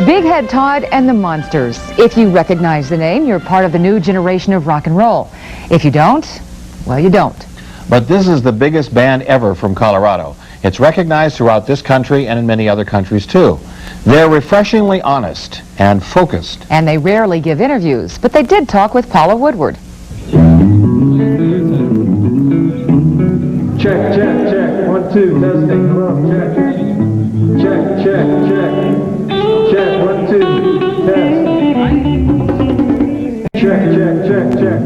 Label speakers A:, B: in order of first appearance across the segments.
A: Big Head Todd and the Monsters. If you recognize the name, you're part of the new generation of rock and roll. If you don't, well, you don't.
B: But this is the biggest band ever from Colorado. It's recognized throughout this country and in many other countries too. They're refreshingly honest and focused.
A: And they rarely give interviews, but they did talk with Paula Woodward.
C: Check, check, check. 1, 2, testing. Hello, check. Check, check, check. Check, 1, 2, test. Check, check, check, check.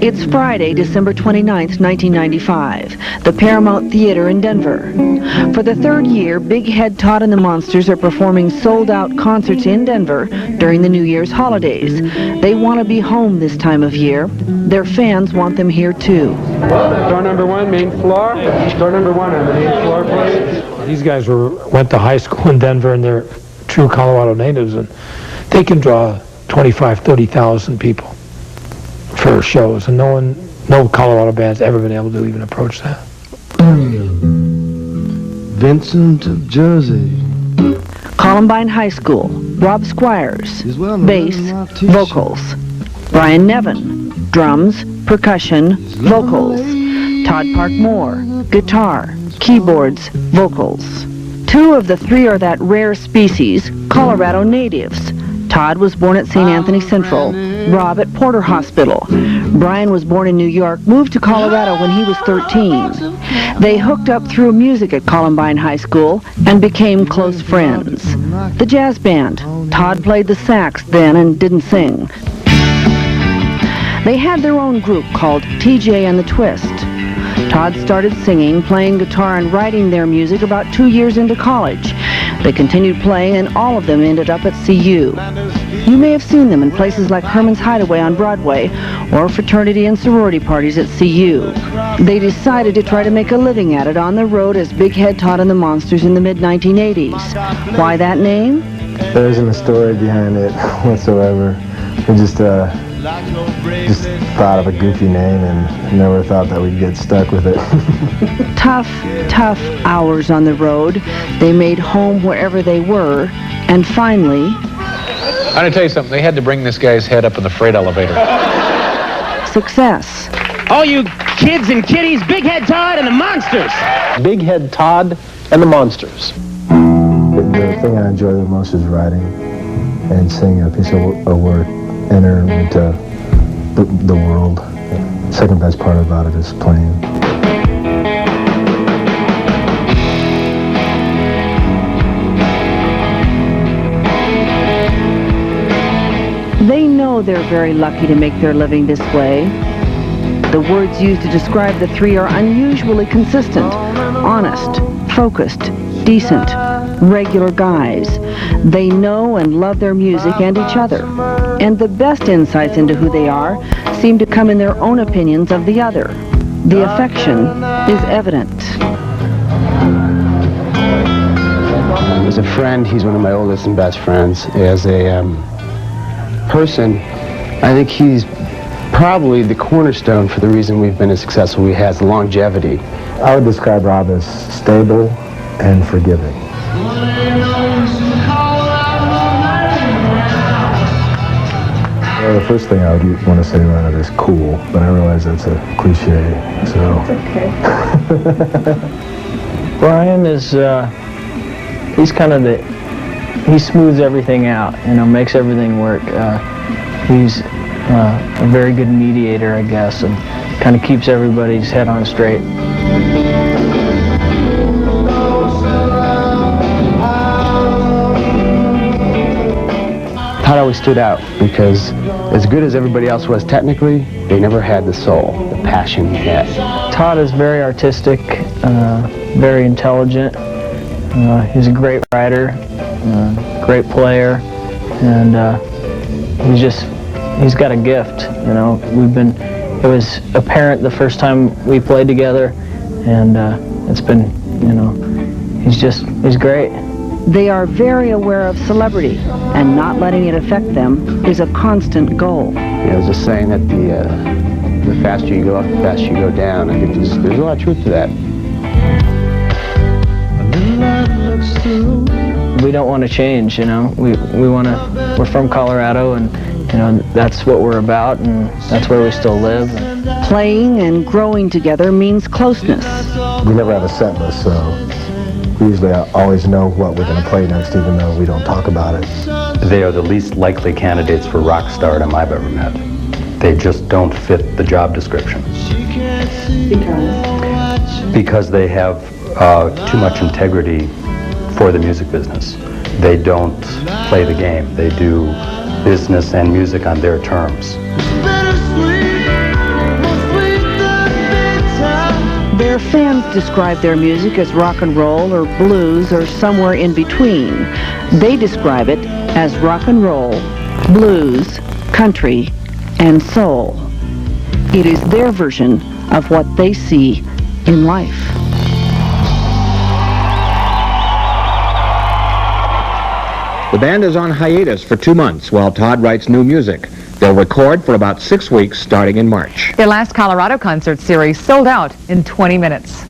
D: It's Friday, December 29th, 1995, the Paramount Theater in Denver. For the third year, Big Head Todd and the Monsters are performing sold-out concerts in Denver during the New Year's holidays. They want to be home this time of year. Their fans want them here, too.
C: Door number 1, main floor. Door number 1 on the main floor, please.
E: These guys went to high school in Denver, and they're true Colorado natives, and they can draw 25,000, 30,000 people for shows, and no Colorado band's ever been able to even approach that.
F: Vincent of Jersey.
D: Columbine High School, Rob Squires, bass, vocals. Brian Nevin, drums, percussion, vocals. Todd Park Moore, guitar, keyboards, vocals. 2 of the 3 are that rare species, Colorado natives. Todd was born at St. Anthony Central, Rob at Porter Hospital. Brian was born in New York, moved to Colorado when he was 13. They hooked up through music at Columbine High School and became close friends. The jazz band. Todd played the sax then and didn't sing. They had their own group called TJ and the Twist. Todd started singing, playing guitar, and writing their music about 2 years into college. They continued playing, and all of them ended up at CU. You may have seen them in places like Herman's Hideaway on Broadway or fraternity and sorority parties at CU. They decided to try to make a living at it on the road as Big Head Todd and the Monsters in the mid-1980s. Why that name?
F: There isn't a story behind it whatsoever. We just thought of a goofy name and never thought that we'd get stuck with it.
D: Tough hours on the road. They made home wherever they were, and finally...
G: I'm going to tell you something. They had to bring this guy's head up in the freight elevator.
D: Success.
H: All you kids and kiddies, Big Head Todd and the Monsters.
I: Big Head Todd and the Monsters.
F: The thing I enjoy the most is writing and seeing a piece of work enter into the world. The second best part about it is playing.
D: They know they're very lucky to make their living this way. The words used to describe the 3 are unusually consistent, honest, focused, decent, regular guys. They know and love their music and each other. And the best insights into who they are seem to come in their own opinions of the other. The affection is evident.
I: As a friend, he's one of my oldest and best friends. As a person, I think he's probably the cornerstone for the reason we've been as successful we have, the longevity.
F: I would describe Rob as stable and forgiving. The first thing I would want to say about it is cool, but I realize that's a cliche, so...
J: Okay. Brian is, he's kind of he smooths everything out, makes everything work. He's a very good mediator, I guess, and kind of keeps everybody's head on straight.
I: Todd always stood out because as good as everybody else was technically, they never had the soul, the passion he had.
J: Todd is very artistic, very intelligent. He's a great writer, great player, and he's got a gift. It was apparent the first time we played together, and it's been, he's great.
D: They are very aware of celebrity, and not letting it affect them is a constant goal.
I: I was just saying that the faster you go up, the faster you go down. I think there's a lot of truth to that.
F: A little light looks through
J: we don't want to change, you know. We're from Colorado, and you know, that's what we're about, and that's where we still live.
D: Playing and growing together means closeness.
F: We never have a set list, so we usually always know what we're going to play next, even though we don't talk about it.
K: They are the least likely candidates for rock stardom I've ever met. They just don't fit the job description. Because they have too much integrity for the music business. They don't play the game. They do business and music on their terms.
D: Their fans describe their music as rock and roll or blues or somewhere in between. They describe it as rock and roll, blues, country, and soul. It is their version of what they see in life.
B: The band is on hiatus for 2 months while Todd writes new music. They'll record for about 6 weeks starting in March.
A: Their last Colorado concert series sold out in 20 minutes.